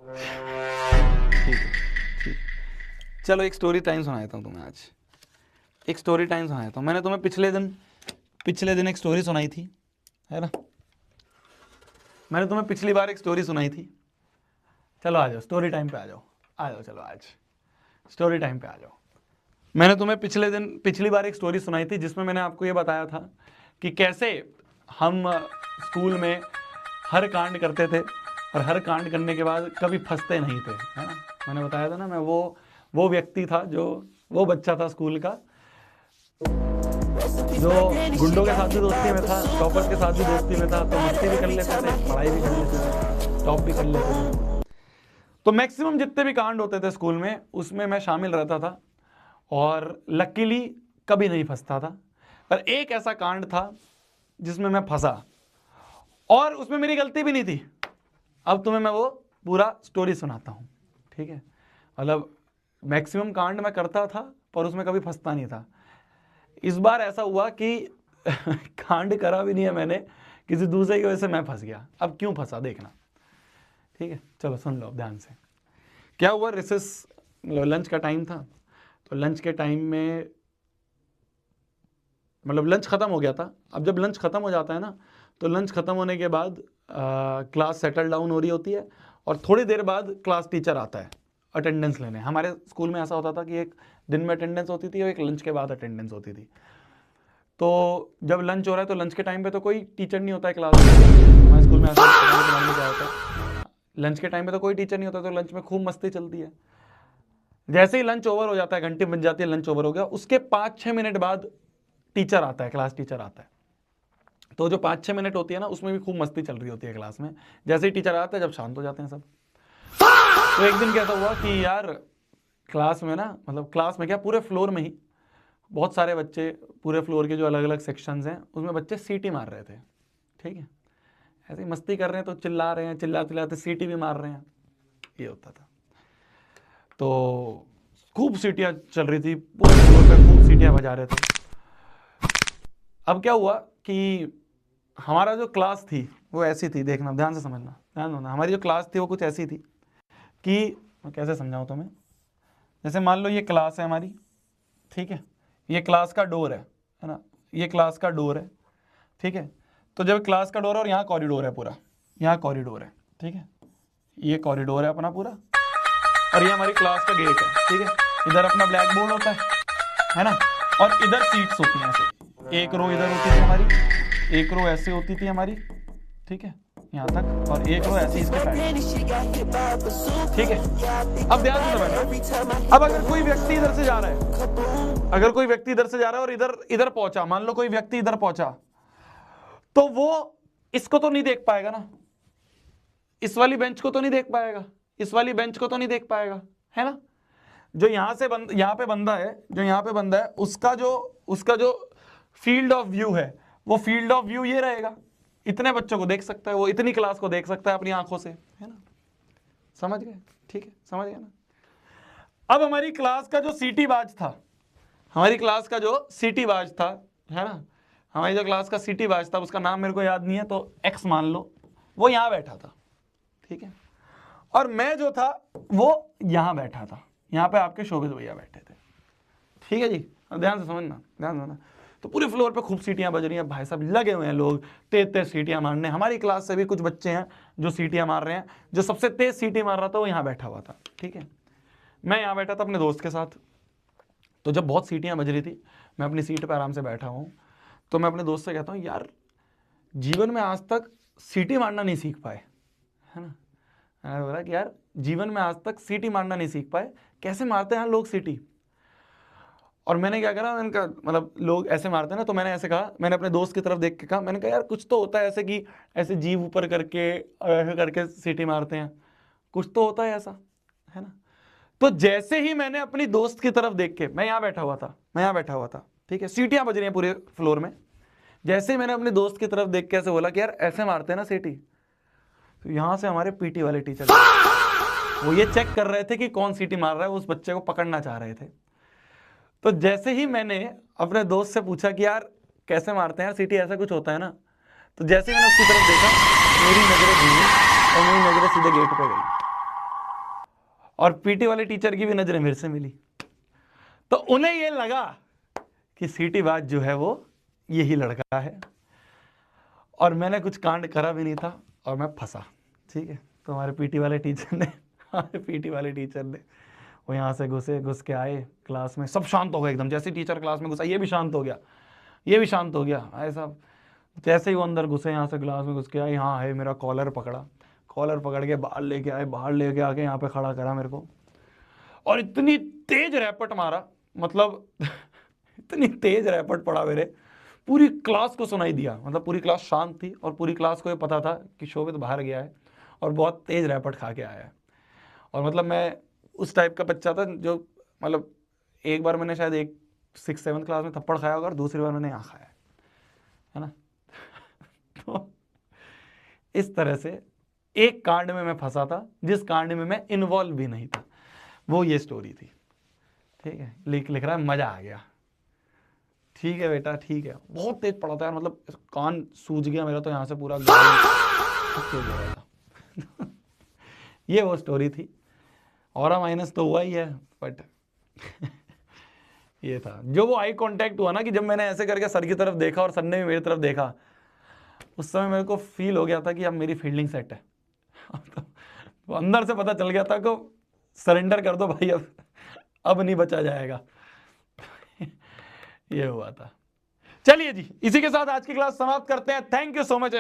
ठीक है, ठीक। चलो एक स्टोरी टाइम सुनाता हूँ तुम्हें आज। एक स्टोरी टाइम सुनाता हूँ। मैंने तुम्हें पिछले दिन एक स्टोरी सुनाई थी, है ना? मैंने तुम्हें पिछली बार एक स्टोरी सुनाई थी। चलो आ जाओ, स्टोरी टाइम पे आ जाओ। आ जाओ, चलो आज स्टोरी टाइम पे आ जाओ। मैंने तुम्हें पिछली बार एक स्टोरी सुनाई थी जिसमें मैंने आपको ये बताया था कि कैसे हम स्कूल में हर कांड करते थे और हर कांड करने के बाद कभी फंसते नहीं थे, है ना? मैंने बताया था ना, मैं वो व्यक्ति था, वो बच्चा था स्कूल का जो गुंडों के साथ भी दोस्ती में था, टॉपर्स के साथ भी दोस्ती में था। तो मस्ती भी कर लेते थे, पढ़ाई भी कर लेते थे, टॉप भी कर लेते थे। तो मैक्सिमम जितने भी कांड होते थे स्कूल में, उसमें मैं शामिल रहता था और लकीली कभी नहीं फंसता था। पर एक ऐसा कांड था जिसमें मैं फंसा और उसमें मेरी गलती भी नहीं थी। अब तुम्हें मैं वो पूरा स्टोरी सुनाता हूँ, ठीक है? मतलब मैक्सिमम कांड मैं करता था पर उसमें कभी फंसता नहीं था। इस बार ऐसा हुआ कि कांड करा भी नहीं है मैंने, किसी दूसरे की वजह से मैं फंस गया। अब क्यों फंसा देखना, ठीक है? चलो सुन लो ध्यान से। क्या हुआ, रिसेस लंच का टाइम था। तो लंच के टाइम में मतलब लंच ख़त्म हो गया था। अब जब लंच ख़त्म हो जाता है ना, तो लंच ख़त्म होने के बाद क्लास सेटल डाउन हो रही होती है और थोड़ी देर बाद क्लास टीचर आता है अटेंडेंस लेने। हमारे स्कूल में ऐसा होता था कि एक दिन में अटेंडेंस होती थी और एक लंच के बाद अटेंडेंस होती थी। तो जब लंच हो रहा है तो लंच के टाइम पे तो कोई टीचर नहीं होता है क्लास में। हमारे स्कूल में ऐसा क्या होता है, लंच के टाइम पे तो कोई टीचर नहीं होता, तो लंच में खूब मस्ती चलती है। जैसे ही लंच ओवर हो जाता है, घंटी बज जाती है, लंच ओवर हो गया, उसके 5-6 मिनट बाद टीचर आता है, क्लास टीचर आता है। तो जो 5-6 मिनट होती है ना, उसमें भी खूब मस्ती चल रही होती है क्लास में। जैसे ही टीचर आता है, जब शांत हो जाते हैं सब। तो एक दिन कैसा हुआ कि यार क्लास में ना, मतलब क्लास में क्या, पूरे फ्लोर में ही बहुत सारे बच्चे, पूरे फ्लोर के जो अलग अलग सेक्शंस हैं उसमें बच्चे सीटी मार रहे थे, ठीक है? ऐसे ही मस्ती कर रहे हैं तो चिल्ला रहे हैं, चिल्लाते सीटी भी मार रहे हैं, ये होता था। तो खूब सीटियां चल रही थी, पूरे फ्लोर पे खूब सीटियां बजा रहे थे। अब क्या हुआ कि हमारा जो क्लास थी वो ऐसी थी, देखना ध्यान से समझना, ध्यान देना। हमारी जो क्लास थी वो कुछ ऐसी थी कि मैं कैसे समझाऊं तुम्हें। जैसे मान लो ये क्लास है हमारी, ठीक है? ये क्लास का डोर है ना? ये क्लास का डोर है, ठीक है? तो जब क्लास का डोर है और यहाँ कॉरिडोर है पूरा, यहाँ कॉरिडोर है, ठीक है? ये कॉरिडोर है अपना पूरा और ये हमारी क्लास का गेट है, ठीक है? इधर अपना ब्लैक बोर्ड होता है ना? और इधर सीट्स होती हैं ऐसे, एक रो इधर होती थी हमारी, एक रो ऐसे होती थी हमारी, ठीक है? यहाँ तक, और एक रो ऐसे इसके साइड, ठीक है? अब ध्यान से समझना। अब अगर कोई व्यक्ति इधर से जा रहा है, अगर कोई व्यक्ति इधर से जा रहा है और इधर पहुंचा, मान लो कोई व्यक्ति इधर पहुंचा, तो वो इसको तो नहीं देख पाएगा ना, इस वाली बेंच को तो नहीं देख पाएगा, इस वाली बेंच को तो नहीं देख पाएगा, है ना? जो यहाँ पे बंदा है, जो यहाँ पे बंदा है, उसका जो फील्ड ऑफ व्यू है, वो फील्ड ऑफ व्यू ये रहेगा। इतने बच्चों को देख सकता है वो, इतनी क्लास को देख सकता है अपनी आंखों से, है ना? समझ गए? ठीक है, समझ गए ना? अब हमारी क्लास का जो सीटी बाज था, हमारी क्लास का जो सीटी बाज था, है ना? हमारी जो क्लास का सीटी बाज था, उसका नाम मेरे को याद नहीं है, तो एक्स मान लो, वो यहाँ बैठा था, ठीक है? और मैं जो था वो यहाँ बैठा था, यहाँ पे आपके शोभित भैया बैठे थे, ठीक है जी? ध्यान से समझना, ध्यान से समझना। तो पूरे फ्लोर पे खूब सीटियां बज रही हैं, भाई साहब लगे हुए हैं लोग तेज सीटियां मारने। हमारी क्लास से भी कुछ बच्चे हैं जो सीटियां मार रहे हैं। जो सबसे तेज सीटी मार रहा था वो यहाँ बैठा हुआ था, ठीक है? मैं यहाँ बैठा था अपने दोस्त के साथ। तो जब बहुत सीटियां बज रही थी, मैं अपनी सीट पर आराम से बैठा हूँ, तो मैं अपने दोस्त से कहता हूँ, यार जीवन में आज तक सीटी मारना नहीं सीख पाए, है ना? मैंने बोला कि यार जीवन में आज तक सीटी मारना नहीं सीख पाए, कैसे मारते हैं लोग सीटी? और मैंने क्या करा, मैंने कहा मतलब लोग ऐसे मारते हैं ना, तो मैंने ऐसे कहा, मैंने अपने दोस्त की तरफ देख के कहा, मैंने कहा यार कुछ तो होता है ऐसे कि ऐसे जीभ ऊपर करके ऐसे करके सीटी मारते हैं, कुछ तो होता है ऐसा, है ना? तो जैसे ही मैंने अपनी दोस्त की तरफ देख के, मैं यहाँ बैठा हुआ था, ठीक है? सीटियां बज रही हैं पूरे फ्लोर में। जैसे ही मैंने अपने दोस्त की तरफ देख के ऐसे बोला कि यार ऐसे मारते हैं ना सीटी, तो यहाँ से हमारे पीटी वाले टीचर वो ये चेक कर रहे थे कि कौन सीटी मार रहा है, उस बच्चे को पकड़ना चाह रहे थे। तो जैसे ही मैंने अपने दोस्त से पूछा कि यार कैसे मारते हैं यार सीटी, ऐसा कुछ होता है ना, तो जैसे ही मैंने उसकी तरफ देखा, मेरी नजरें घूमी और मेरी नजरें सीधे गेट पे गई। और पीटी वाले टीचर की भी नजरें मेरे से मिली, तो उन्हें ये लगा कि सीटी बाज जो है वो यही लड़का है, और मैंने कुछ कांड करा भी नहीं था और मैं फंसा। ठीक है, तो हमारे पीटी वाले टीचर ने वो यहाँ से घुस के आए क्लास में, सब शांत हो गए एकदम। जैसे टीचर क्लास में घुसा ये भी शांत हो गया, ये भी शांत हो गया। ऐसा जैसे ही वो अंदर घुसे, यहाँ से क्लास में घुस के आए, यहाँ है मेरा कॉलर पकड़ा, कॉलर पकड़ के बाहर लेके आए, बाहर लेके आके यहाँ पे खड़ा करा मेरे को, और इतनी तेज रैपट मारा, मतलब इतनी तेज रैपट पड़ा मेरे, पूरी क्लास को सुनाई दिया। मतलब पूरी क्लास शांत थी और पूरी क्लास को ये पता था कि शोभित बाहर गया है और बहुत तेज रैपट खा के आया है। और मतलब मैं उस टाइप का बच्चा था जो, मतलब एक बार मैंने शायद 6-7 क्लास में थप्पड़ खाया होगा और दूसरी बार मैंने यहाँ खाया है ना। तो इस तरह से एक कांड में मैं फंसा था जिस कांड में मैं इन्वॉल्व भी नहीं था, वो ये स्टोरी थी। ठीक है, लिख रहा है मजा आ गया। ठीक है बेटा, ठीक है। बहुत तेज पड़ा था यार, मतलब कान सूज गया मेरा तो, यहाँ से पूरा ये वो स्टोरी थी। और माइनस तो हुआ ही है, बट ये था जो वो आई कांटेक्ट हुआ ना, कि जब मैंने ऐसे करके सर की तरफ देखा और सर ने भी मेरी तरफ देखा, उस समय मेरे को फील हो गया था कि अब मेरी फील्डिंग सेट है। तो अंदर से पता चल गया था कि सरेंडर कर दो भाई, अब नहीं बचा जाएगा। ये हुआ था। चलिए जी, इसी के साथ आज की क्लास समाप्त करते हैं। Thank you so much.